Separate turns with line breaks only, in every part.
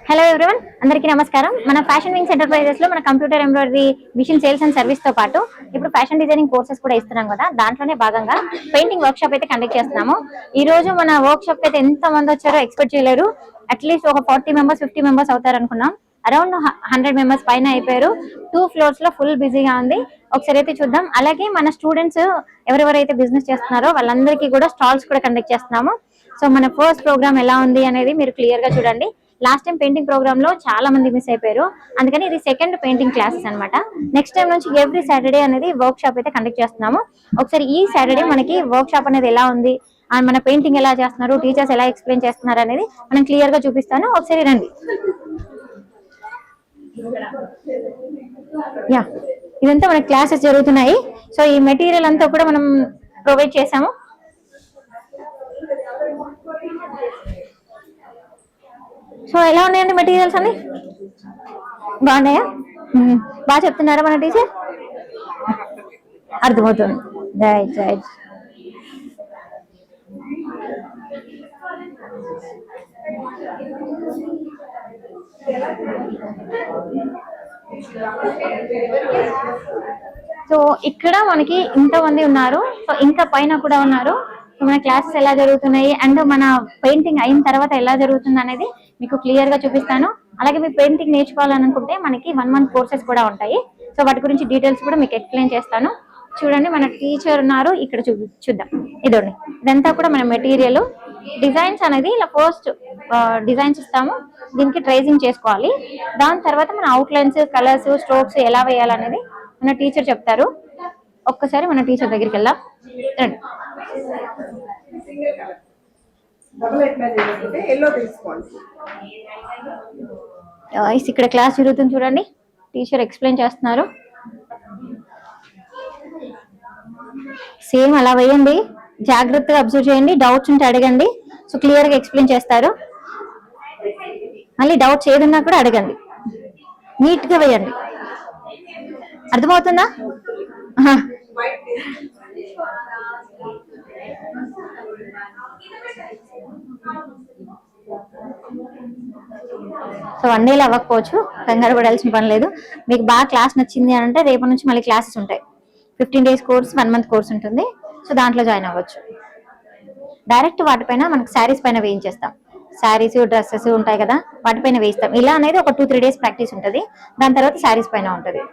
Hello everyone, అందరికీ నమస్కారం. మన ఫ్యాషన్ వింగ్స్ ఎంటర్ప్రైజెస్ లో మన computer embroidery machine sales and service తో పాటు ఇప్పుడు ఫ్యాషన్ డిజైనింగ్ కోర్సెస్ కూడా ఇస్తున్నాం కదా. దాంట్లోనే భాగంగా పెయింటింగ్ వర్క్ షాప్ అయితే కండక్ట్ చేస్తున్నాము. ఈ రోజు మన వర్క్ షాప్ అయితే ఎంత మంది వచ్చారో ఎక్స్పెక్ట్ చేయలేరు. అట్లీస్ట్ ఒక 40 మెంబర్స్ 50 మెంబర్స్ అవుతారు అనుకున్నాం. అరౌండ్ 100 మెంబర్స్ పైన అయిపోయారు. 2 ఫ్లోర్స్ లో ఫుల్ బిజీగా ఉంది. ఒకసారి అయితే చూద్దాం. అలాగే మన స్టూడెంట్స్ ఎవరెవరైతే బిజినెస్ చేస్తున్నారో వాళ్ళందరికీ కూడా స్టాల్స్ కూడా కండక్ట్ చేస్తున్నాము. సో మన ఫస్ట్ ప్రోగ్రామ్ ఎలా ఉంది అనేది మీరు క్లియర్ గా చూడండి. లాస్ట్ టైం పెయింటింగ్ ప్రోగ్రామ్ లో చాలా మంది మిస్ అయిపోయారు. అందుకని ఇది సెకండ్ పెయింటింగ్ క్లాసెస్ అనమాట. నెక్స్ట్ టైం నుంచి ఎవ్రీ సాటర్డే అనేది వర్క్ షాప్ అయితే కండక్ట్ చేస్తున్నాము. ఒకసారి ఈ సాటర్డే మనకి వర్క్ షాప్ అనేది ఎలా ఉంది, మన పెయింటింగ్ ఎలా చేస్తున్నారు, టీచర్స్ ఎలా ఎక్స్ప్లెయిన్ చేస్తున్నారు అనేది మనం క్లియర్ గా చూపిస్తాను. ఒకసారి రండి. యా, ఇదంతా మన క్లాసెస్ జరుగుతున్నాయి. సో ఈ మెటీరియల్ అంతా కూడా మనం ప్రొవైడ్ చేసాము. సో ఎలా ఉన్నాయండి మెటీరియల్స్ అన్ని? బాగున్నాయా? బాగా చెప్తున్నారా మన టీచర్? అర్థమవుతుంది. Right right. సో ఇక్కడ మనకి ఇంతమంది ఉన్నారు. సో ఇంకా పైన కూడా ఉన్నారు. మన క్లాసెస్ ఎలా జరుగుతున్నాయి అండ్ మన పెయింటింగ్ అయిన తర్వాత ఎలా జరుగుతుంది అనేది మీకు క్లియర్ గా చూపిస్తాను. అలాగే మీ పెయింటింగ్ నేర్చుకోవాలని అనుకుంటే మనకి 1 month కోర్సెస్ కూడా ఉంటాయి. సో వాటి గురించి డీటెయిల్స్ కూడా మీకు ఎక్స్ప్లెయిన్ చేస్తాను. చూడండి, మన టీచర్ ఉన్నారు ఇక్కడ. చూద్దాం. ఇదండి, ఇదంతా కూడా మన మెటీరియల్. డిజైన్స్ అనేది ఇలా ఫస్ట్ డిజైన్స్ ఇస్తాము. దీనికి ట్రేసింగ్ చేసుకోవాలి. దాని తర్వాత మన అవుట్లైన్స్, కలర్స్, స్ట్రోక్స్ ఎలా వేయాలనేది మన టీచర్ చెప్తారు. ఒక్కసారి మన టీచర్ దగ్గరికి వెళ్దాం. రండి. ఇక్కడ క్లాస్ జరుగుతుంది చూడండి. టీచర్ ఎక్స్ప్లెయిన్ చేస్తున్నారు. సేమ్ అలా వేయండి. జాగ్రత్తగా అబ్జర్వ్ చేయండి. డౌట్స్ ఉంటే అడగండి. సో క్లియర్ గా ఎక్స్ప్లెయిన్ చేస్తారు. మళ్ళీ డౌట్స్ ఏదన్నా కూడా అడగండి. నీట్ గా వేయండి. అర్థమవుతుందా? సో 1 డేలో అవ్వకపోవచ్చు, కంగారు పడాల్సిన పని లేదు. మీకు బాగా క్లాస్ నచ్చింది అని అంటే రేపటి నుంచి మళ్ళీ క్లాసెస్ ఉంటాయి. 15 days కోర్స్, 1 month కోర్స్ ఉంటుంది. సో దాంట్లో జాయిన్ అవ్వచ్చు. డైరెక్ట్ వాటిపైన మనకు శారీస్ పైన వేయించేస్తాం. శారీస్, డ్రెస్సెస్ ఉంటాయి కదా, వాటిపైన వేయిస్తాం. ఇలా అనేది ఒక 2-3 days ప్రాక్టీస్ ఉంటుంది. దాని తర్వాత శారీస్ పైన ఉంటుంది.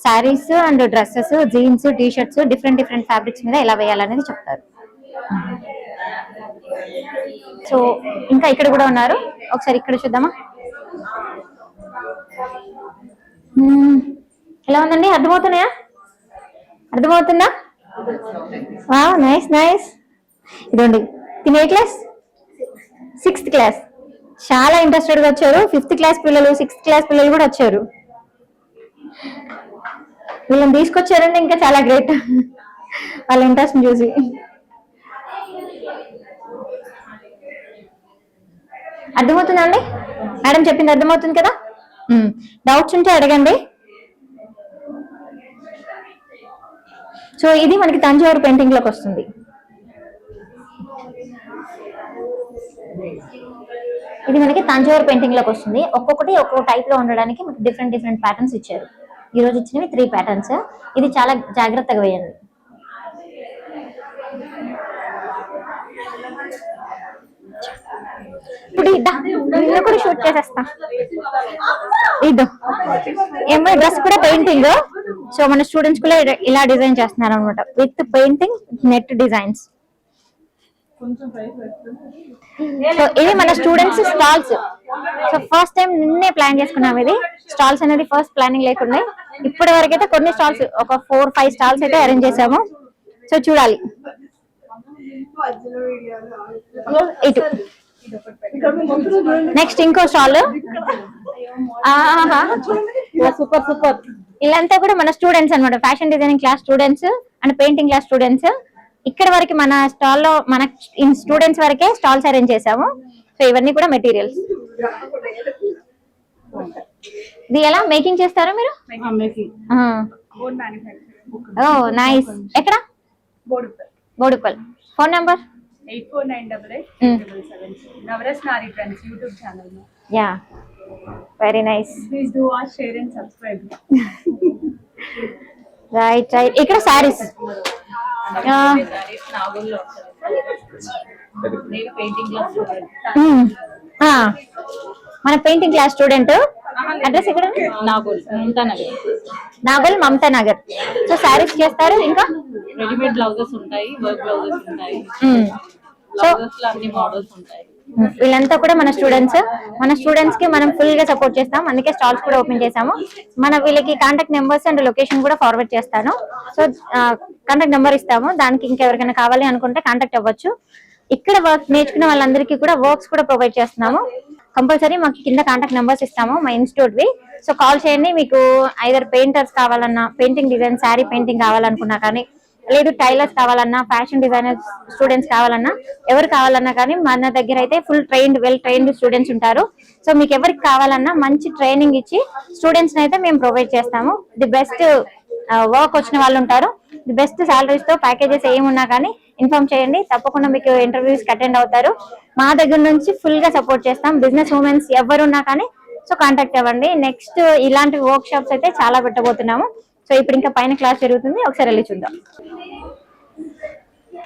Saris and dresses, jeans, T shirts, different fabrics మీద ఎలా వేయాలనేది చెప్తారు. సో ఇంకా ఇక్కడ కూడా ఉన్నారు. ఒకసారి ఇక్కడ చూద్దామా? ఎలా ఉందండి? అర్థమవుతున్నాయా? అర్థమవుతుందా? Nice nice. ఇదండి, తిని ఏ క్లాస్? 6th class. చాలా ఇంట్రెస్టెడ్ గా వచ్చారు. 5th క్లాస్ పిల్లలు, 6th క్లాస్ పిల్లలు కూడా వచ్చారు. వీళ్ళని తీసుకొచ్చారంటే ఇంకా చాలా గ్రేట్. వాళ్ళ ఇంట్రెస్ట్ చూసి. అర్థమవుతుందా అండి? మేడం చెప్పింది అర్థమవుతుంది కదా? డౌట్స్ ఉంటే అడగండి. సో ఇది మనకి తంజావూరు పెయింటింగ్ లోకి వస్తుంది. ఇది మనకి తంజావూరు పెయింటింగ్ లోకి వస్తుంది. ఒక్కొక్కటి ఒక్కొక్క టైప్ లో ఉండడానికి మనకి డిఫరెంట్ ప్యాటర్న్స్ ఇచ్చారు. ఈ రోజు ఇచ్చినవి 3 ప్యాటర్న్స్. ఇది చాలా జాగ్రత్తగా వేయండి. ఇప్పుడు కూడా షూట్ చేసేస్తా. ఇదో ఏమో డ్రెస్ కూడా పెయింటింగ్. సో మన స్టూడెంట్స్ కూడా ఇలా డిజైన్ చేస్తున్నారు అనమాట, with painting net designs. So ఇది మన students stalls. So first time నిన్నే ప్లాన్ చేసుకున్నాం. ఇది స్టాల్స్ అనేది ఫస్ట్ ప్లానింగ్ లేకుండా ఇప్పటి వరకు అయితే కొన్ని స్టాల్స్, ఒక 4-5 స్టాల్స్ అయితే అరేంజ్ చేసాము. సో చూడాలి. ఇటు నెక్స్ట్ ఇంకో స్టాల్. Super super. ఇలాంతా కూడా మన స్టూడెంట్స్ అనమాట, fashion designing class students and painting class students. ఇక్కడ వరకు మన స్టాల్లో మన స్టూడెంట్స్ వరకే స్టాల్స్ అరేంజ్ చేసాము. సో ఇవన్నీ కూడా మెటీరియల్స్. ఇది ఎలా మేకింగ్ చేస్తారో మీరు? ఓ నైస్. ఎక్కడ? Boduppal. Phone number
8498887777. Navras Nari Trends YouTube channel.
Yeah. Very nice.
Please do watch, share and subscribe.
Right right. ఇక్కడ సారీస్ మన పెయింటింగ్ క్లాస్ స్టూడెంట్. అడ్రస్ ఇక్కడ నాగోల్ మమతా నగర్. సో సారీస్ చేస్తారు, ఇంకా
రెడీమేడ్ బ్లౌజెస్ ఉంటాయి, వర్క్ బ్లౌజెస్ ఉంటాయి,
సో
అన్ని మోడల్స్ ఉంటాయి.
వీళ్ళంతా కూడా మన స్టూడెంట్స్ కి మనం ఫుల్ గా సపోర్ట్ చేస్తాం. అందుకే స్టాల్స్ కూడా ఓపెన్ చేసాము. వీళ్ళకి కాంటాక్ట్ నెంబర్స్ అండ్ లొకేషన్ కూడా ఫార్వర్డ్ చేస్తాను. సో కాంటాక్ట్ నెంబర్ ఇస్తాము, దానికి ఇంకెవరికైనా కావాలి అనుకుంటే కాంటాక్ట్ అవ్వచ్చు. ఇక్కడ వర్క్ నేర్చుకున్న వాళ్ళందరికీ కూడా వర్క్స్ కూడా ప్రొవైడ్ చేస్తున్నాము. కంపల్సరీ మాకు కింద కాంటాక్ట్ నెంబర్స్ ఇస్తాము మా ఇన్స్టిట్యూట్ వి. సో కాల్ చేయండి. మీకు ఐదర్ పెయింటర్స్ కావాలన్నా, పెయింటింగ్ డిజైన్, శారీ పెయింటింగ్ కావాలనుకున్నా కానీ, లేదు టైలర్స్ కావాలన్నా, ఫ్యాషన్ డిజైనర్ స్టూడెంట్స్ కావాలన్నా, ఎవరు కావాలన్నా కానీ మన దగ్గర అయితే ఫుల్ వెల్ ట్రైన్డ్ స్టూడెంట్స్ ఉంటారు. సో మీకు ఎవరికి కావాలన్నా మంచి ట్రైనింగ్ ఇచ్చి స్టూడెంట్స్ అయితే మేము ప్రొవైడ్ చేస్తాము. ది బెస్ట్ వర్క్ వచ్చిన వాళ్ళు ఉంటారు. ది బెస్ట్ సాలరీస్ తో ప్యాకేజెస్ ఏమున్నా కానీ ఇన్ఫార్మ్ చేయండి. తప్పకుండా మీకు ఇంటర్వ్యూస్ కి అటెండ్ అవుతారు. మా దగ్గర నుంచి ఫుల్ గా సపోర్ట్ చేస్తాం. బిజినెస్ ఉమెన్స్ ఎవరున్నా కానీ సో కాంటాక్ట్ అవ్వండి. నెక్స్ట్ ఇలాంటి వర్క్ షాప్స్ అయితే చాలా పెట్టబోతున్నాము. సో ఇప్పుడు ఇంకా పైన క్లాస్ జరుగుతుంది, ఒకసారి వెళ్ళి చూద్దాం.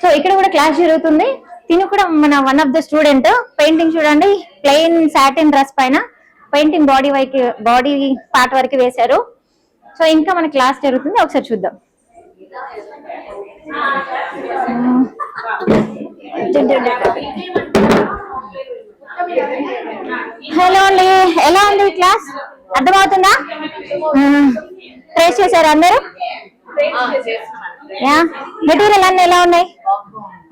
సో ఇక్కడ కూడా క్లాస్ జరుగుతుంది. తిను కూడా మన one of the student. Painting చూడండి, ప్లెయిన్ సాటిన్ డ్రెస్ పైన పెయింటింగ్ బాడీ పార్ట్ వరకు వేశారు. సో ఇంకా మన క్లాస్ జరుగుతుంది, ఒకసారి చూద్దాం. హలో అండి, ఎలా ఉంది క్లాస్? అర్థమవుతుందా? ట్రేస్ చేశారు అందరూ? మెటీరియల్ అన్ని ఎలా ఉన్నాయి?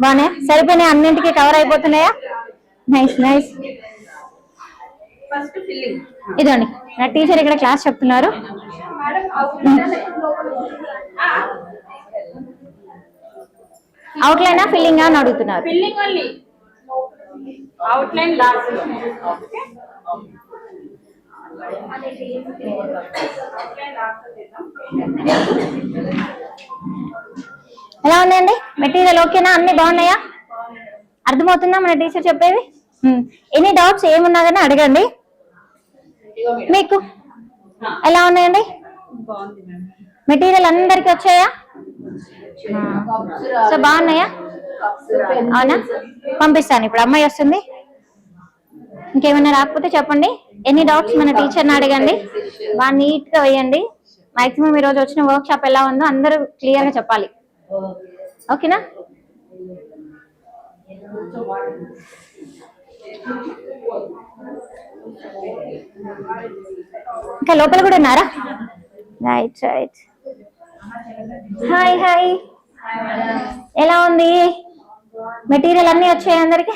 బాగున్నాయా? సరిపోయినాయి? అన్నింటికి కవర్ అయిపోతున్నాయా? Nice nice. ఇదండి నా టీచర్ ఇక్కడ క్లాస్ చెప్తున్నారు. అవుట్లైనా ఫిల్లింగ్ అని అడుగుతున్నారు. ఎలా ఉన్నాయండి? మెటీరియల్ ఓకేనా? అన్ని బాగున్నాయా? అర్థమవుతుందా మన టీచర్ చెప్పేది? ఎనీ డౌట్స్ ఏమున్నా కానీ అడగండి. మీకు ఎలా ఉన్నాయండి? మెటీరియల్ అందరికి వచ్చాయా? సో బాగున్నాయా? అవునా? పంపిస్తాను. ఇప్పుడు అమ్మాయి వస్తుంది. ఇంకేమైనా రాకపోతే చెప్పండి. ఎనీ డౌట్స్ మన టీచర్ని అడగండి. బాగా నీట్ గా వేయండి. మాక్సిమం ఈ రోజు వచ్చిన వర్క్ షాప్ ఎలా ఉందో అందరూ క్లియర్ గా చెప్పాలి. ఓకేనా? ఇంకా లోపల కూడా ఉన్నారా? Right right. Hi hi. ఎలా ఉంది? మెటీరియల్ అన్ని వచ్చాయి అందరికి?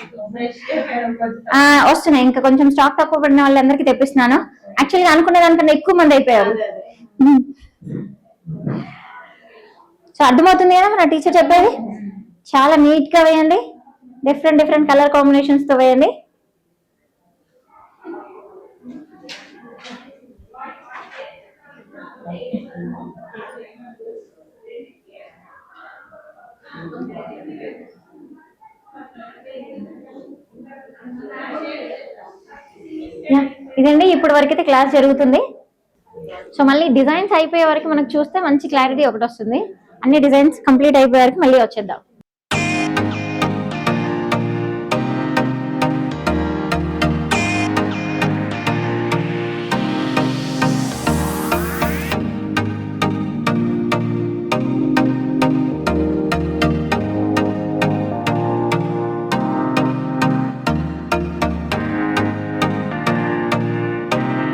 వస్తున్నాయి. ఇంకా కొంచెం స్టాక్ తక్కువ పడిన వాళ్ళందరికీ తెప్పిస్తున్నాను. యాక్చువల్గా అనుకునే దానికన్నా ఎక్కువ మంది అయిపోయారు. సో అర్థమవుతుంది కదా మన టీచర్ చెప్పేది? చాలా నీట్ గా వేయండి. డిఫరెంట్ కలర్ కాంబినేషన్స్ తో వేయండి. ఇదండి ఇప్పటి వరకు అయితే క్లాస్ జరుగుతుంది. సో మళ్ళీ డిజైన్స్ అయిపోయే వరకు మనకు చూస్తే మంచి క్లారిటీ ఒకటి వస్తుంది. అన్ని డిజైన్స్ కంప్లీట్ అయిపోయే వరకు మళ్ళీ వచ్చేద్దాం.